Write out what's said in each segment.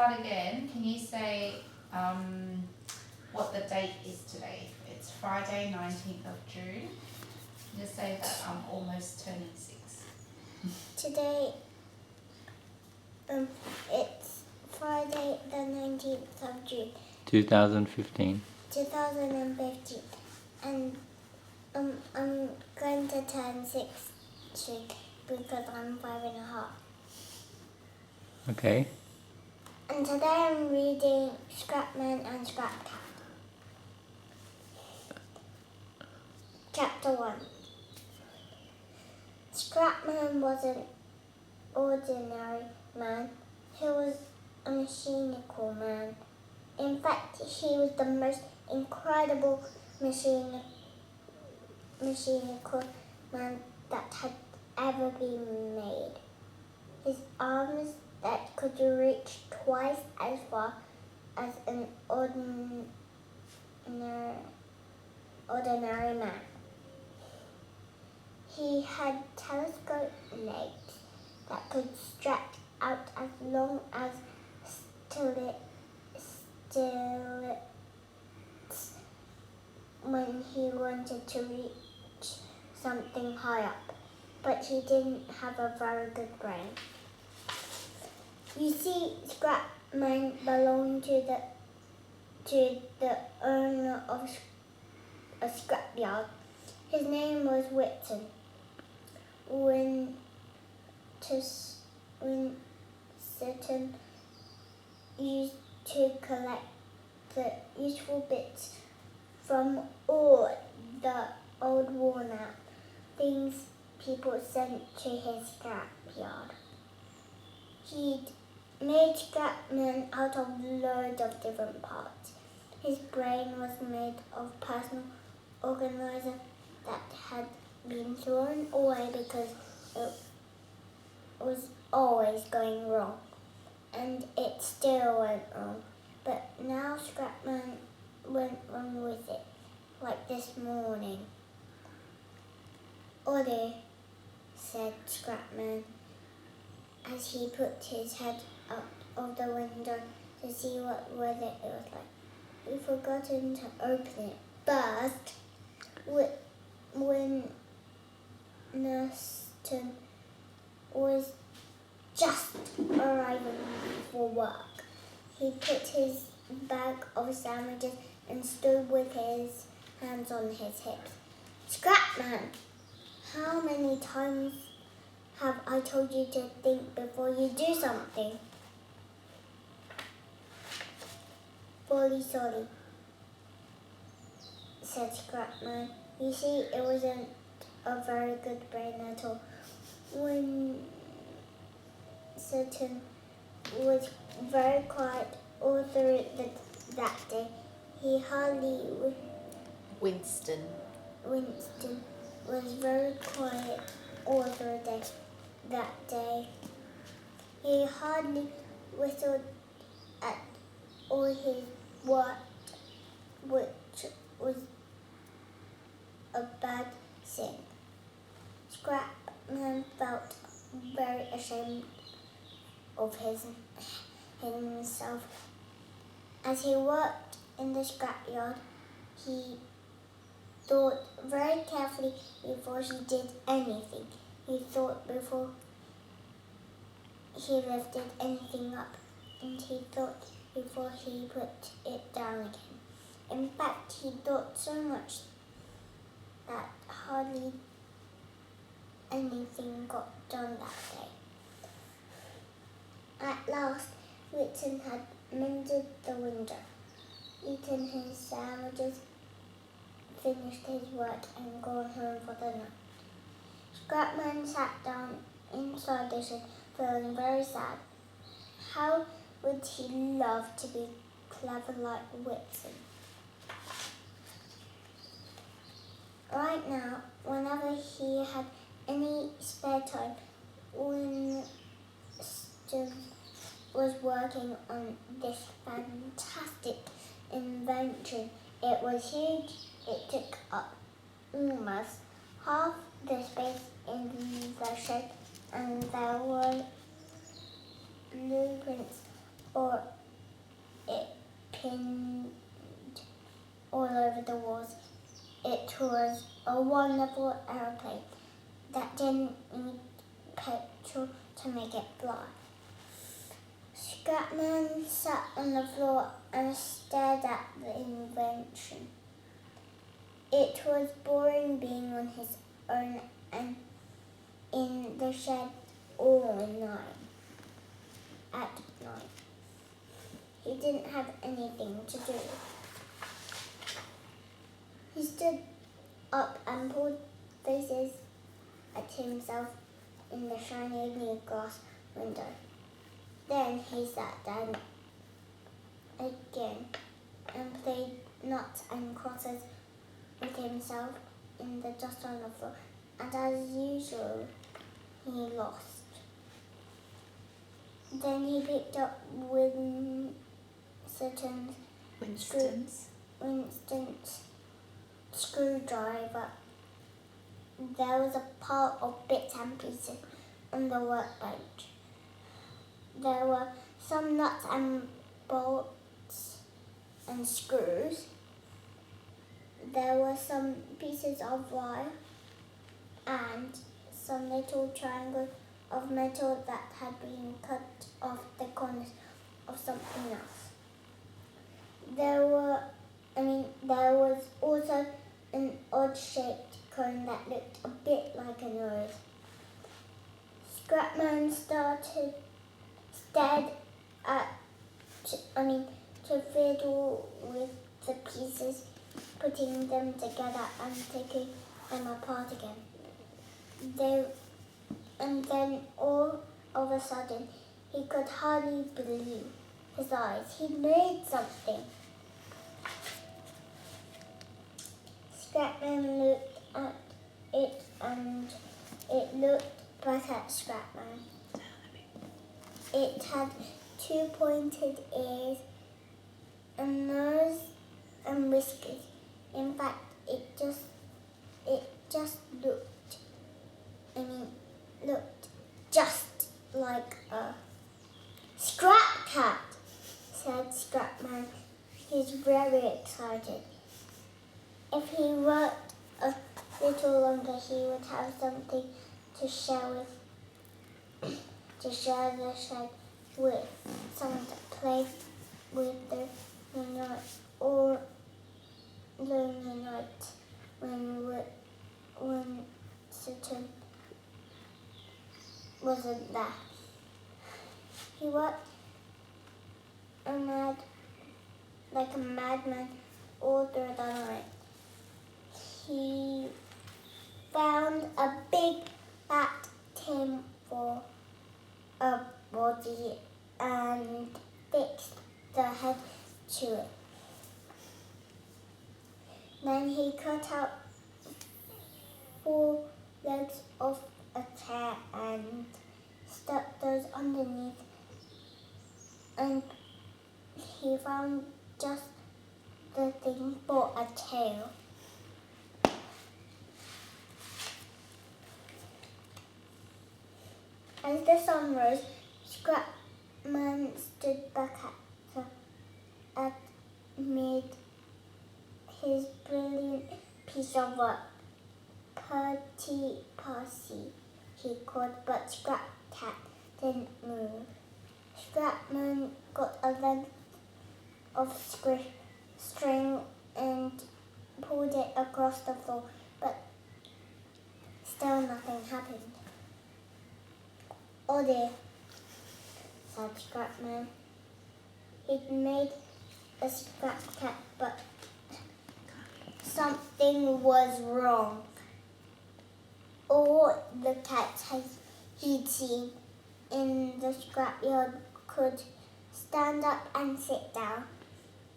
start again, can you say what the date is today? It's Friday, 19th of June. Just say that I'm almost turning 6. Today, it's Friday the 19th of June. 2015. 2015. And I'm going to turn 6 soon because I'm 5.5. Okay. And today I'm reading Scrapman and Scrapcat. Chapter 1. Scrapman was an ordinary man. He was a mechanical man. In fact, he was the most incredible mechanical man that had ever been made. His arms that could reach twice as far as an ordinary man. He had telescope legs that could stretch out as long as stilts when he wanted to reach something high up, but he didn't have a very good brain. You see, Scrapman belonged to the owner of a scrapyard. His name was Whitson. Whitson used to collect the useful bits from all the old worn-out things people sent to his scrapyard. He'd made Scrapman out of loads of different parts. His brain was made of personal organizer that had been thrown away because it was always going wrong, and it still went wrong. But now Scrapman went wrong with it, like this morning. "Ollie," said Scrapman, as he put his head out of the window to see what weather it was like. "We've forgotten to open it." But when Nurston was just arriving for work, he put his bag of sandwiches and stood with his hands on his hips. "Scrapman, how many times have I told you to think before you do something?" "Bully sorry," said Scrapman. You see, it wasn't a very good brain at all. When Sutton was very quiet all through that day. He hardly... Winston was very quiet all through that day. He hardly whistled at all his work, which was a bad thing. Scrapman felt very ashamed of himself. As he worked in the scrapyard, he thought very carefully before he did anything. He thought before he lifted anything up, and he thought before he put it down again. In fact, he thought so much that hardly anything got done that day. At last, Whitson had mended the window, eaten his sandwiches, finished his work, and gone home for the night. Scrapman sat down inside the shed, feeling very sad. How would he love to be clever like Whitson? Right now, whenever he had any spare time, Winston was working on this fantastic invention. It was huge. It took up almost half the space in the shed, and there were blueprints for was a wonderful aeroplane that didn't need petrol to make it fly. Scrapman sat on the floor and stared at the invention. It was boring being on his own and in the shed all night. At night, he didn't have anything to do. He stood up and pulled faces at himself in the shiny new glass window. Then he sat down again and played nuts and crosses with himself in the dust on the floor, and as usual, he lost. Then he picked up Winston's screwdriver. There was a pile of bits and pieces on the workbench. There were some nuts and bolts and screws. There were some pieces of wire and some little triangles of metal that had been cut off the corners of something else. There was also an odd-shaped cone that looked a bit like a nose. Scrapman stared to fiddle with the pieces, putting them together and taking them apart again. And then all of a sudden, he could hardly believe his eyes. He'd made something. Scrapman looked at it and it looked back at Scrapman. It had 2 pointed ears, a nose and whiskers. In fact, it just looked just like a Scrap Cat, said Scrapman. He's very excited. If he worked a little longer, he would have something to share the shed with, someone to play with the night or lonely night when Sutton wasn't there. He worked like a madman all through the night. He found a big fat tin for a body and fixed the head to it. Then he cut out 4 legs of a chair and stuck those underneath, and he found just the thing for a tail. As the sun rose, Scrapman stood back amid his brilliant piece of work. "Purty Pussy," he called, but Scrap Cat didn't move. Scrapman got a length of string and pulled it across the floor, but still nothing happened. "Oh dear," said Scrapman. He'd made a Scrap Cat, but something was wrong. All the cats he'd seen in the scrapyard could stand up and sit down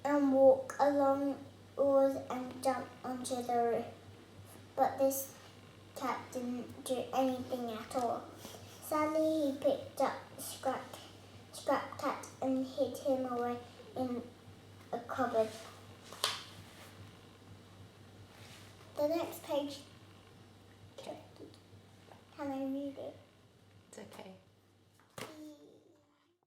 and walk along walls and jump onto the roof. But this cat didn't do anything at all. Sadly, he picked up Scrap Cat and hid him away in a cupboard